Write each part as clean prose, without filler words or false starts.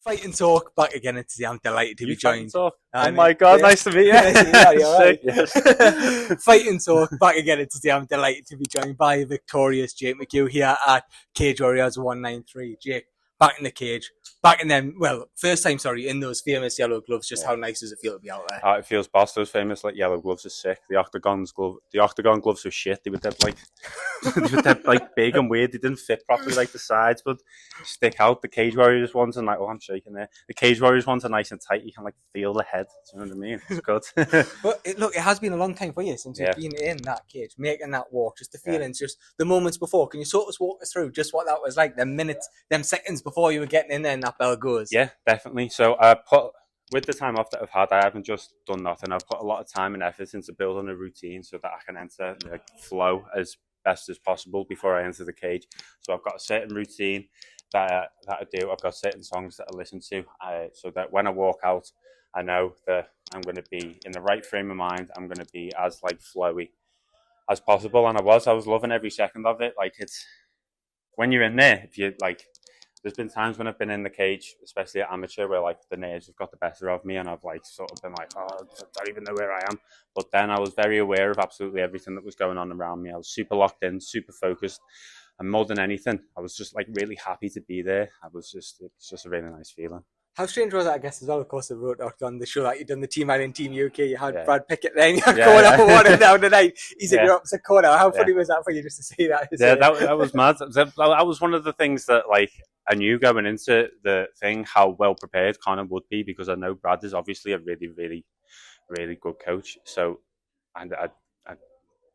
Fight and Talk back again today. I'm delighted to be joined. Oh my God, nice to meet you. Right. Yes. Fight and Talk back again today. I'm delighted to be joined by the victorious Jake McHugh here at Cage Warriors 193. Jake, back in the cage, back in them. Well, first time, in those famous yellow gloves. Just how nice does it feel to be out there? It feels boss. Those famous yellow gloves are sick. The Oktagon gloves were shit. They were dead big and weird. They didn't fit properly the sides, but stick out. The Cage Warriors ones and I'm shaking there. The Cage Warriors ones are nice and tight. You can feel the head. Do you know what I mean? It's good. But it has been a long time for you since you've been in that cage, making that walk. Just the feelings, just the moments before. Can you walk us through just what that was like? Them minutes, them seconds before you were getting in there and that bell goes. Yeah, definitely. So with the time off that I've had, I haven't just done nothing. I've put a lot of time and effort into building a routine so that I can enter flow as best as possible before I enter the cage. So I've got a certain routine that I do. I've got certain songs that I listen to, so that when I walk out, I know that I'm going to be in the right frame of mind. I'm going to be as flowy as possible, and I was loving every second of it. It's when you're in there, if you there's been times when I've been in the cage, especially at amateur, where the nerves have got the better of me, and I've sort of been oh, I don't even know where I am. But then I was very aware of absolutely everything that was going on around me. I was super locked in, super focused, and more than anything, I was just really happy to be there. It's just a really nice feeling. How strange was that, I guess, as well, of course, I wrote on the show that you'd done the Team Ireland Team UK, you had Brad Pickett there, and you're going up one and down the night. He's in your opposite corner. How funny was that for you just to see that? That was mad. That was one of the things that, I knew going into the thing how well prepared Conor would be, because I know Brad is obviously a really, really, really good coach. So, and I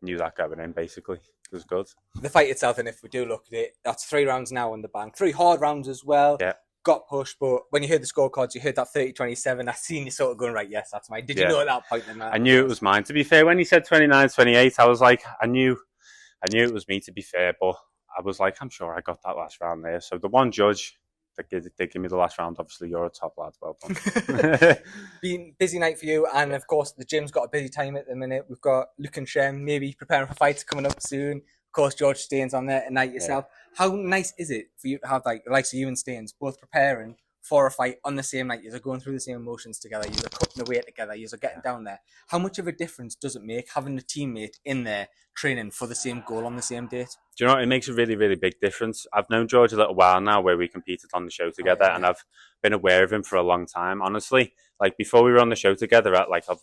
knew that going in, basically. It was good. The fight itself, and if we do look at it, that's 3 rounds now on the bank. 3 hard rounds as well. Yeah. Got pushed, but when you heard the scorecards, you heard that 30-27. I seen you sort of going, right, yes, that's mine. Did you know at that point? I knew it was mine. To be fair, when he said 29-28, I was I knew it was me, to be fair, but I was I'm sure I got that last round there. So the one judge that did give me the last round, obviously you're a top lad, well done. Been busy night for you, and of course the gym's got a busy time at the minute. We've got Luke and Shem maybe preparing for fights coming up soon. Of course, George Staines on there tonight yourself. How nice is it for you to have the likes of you and Staines both preparing for a fight on the same night? You're going through the same emotions together. You're cutting the weight together. You're getting down there. How much of a difference does it make having a teammate in there training for the same goal on the same date? Do you know what? It makes a really, really big difference. I've known George a little while now, where we competed on the show together, and I've been aware of him for a long time. Honestly, before we were on the show together,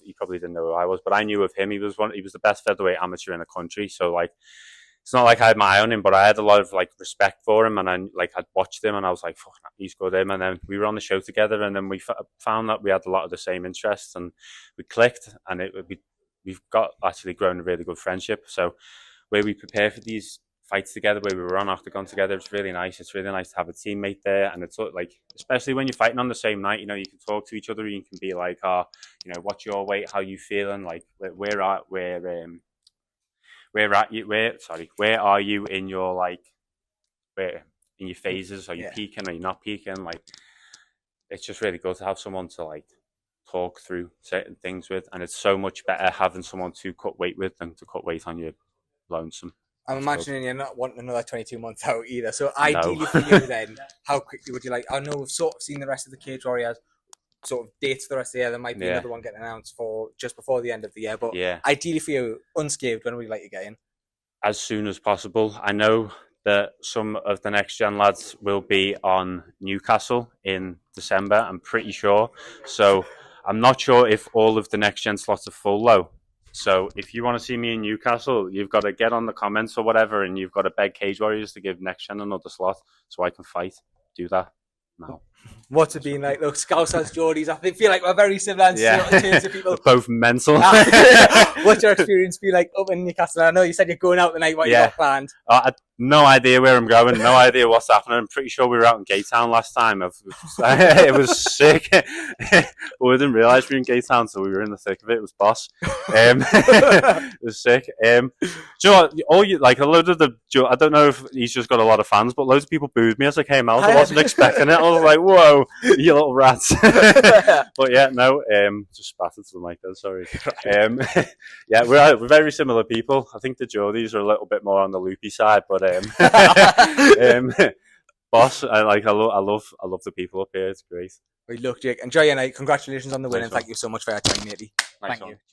he probably didn't know who I was, but I knew of him. He was the best featherweight amateur in the country. So it's not I had my eye on him, but I had a lot of respect for him, and I'd watched him, and I was fuck, he's good. And then we were on the show together, and then we found that we had a lot of the same interests, and we clicked, and we've got actually grown a really good friendship. So where we prepare for these fights together, where we were on Oktagon together, it's really nice. It's really nice to have a teammate there, and it's especially when you're fighting on the same night, you can talk to each other. You can be what's your weight? How you feeling? Where are you in your where in your phases? Are you peaking? Are you not peaking? It's just really good to have someone to talk through certain things with, and it's so much better having someone to cut weight with than to cut weight on your lonesome. I'm imagining you're not wanting another 22 months out either. So ideally for you then, how quickly would you I know we've sort of seen the rest of the Cage Warriors sort of dates for the rest of the year. There might be another one getting announced for just before the end of the year. But ideally for you, unscathed, when would you like to get in? As soon as possible. I know that some of the next gen lads will be on Newcastle in December, I'm pretty sure. So I'm not sure if all of the next gen slots are full though. So if you want to see me in Newcastle, you've got to get on the comments or whatever, and you've got to beg Cage Warriors to give next gen another slot so I can fight. Do that. No. What's it been like? Look, Scousers, Geordies, I feel we're very similar in terms of people. They're both mental. What's your experience been like up in Newcastle? I know you said you're going out tonight. What you got planned? No idea where I'm going. No idea what's happening. I'm pretty sure we were out in Gaytown last time. It was sick. We didn't realise we were in Gaytown, so we were in the thick of it. It was boss. It was sick. Do you know what? A load of I don't know if he's just got a lot of fans, but loads of people booed me as I came out. I wasn't expecting it. I was like, whoa, you little rats. But just spattered to the mic there, sorry. We're very similar people. I think the Geordies are a little bit more on the loopy side, but boss. I love the people up here. It's great. Right, look, Jake, enjoy your night. Congratulations on the win, Nice and one. thank you so much for your time, matey. Nice Thank one. you.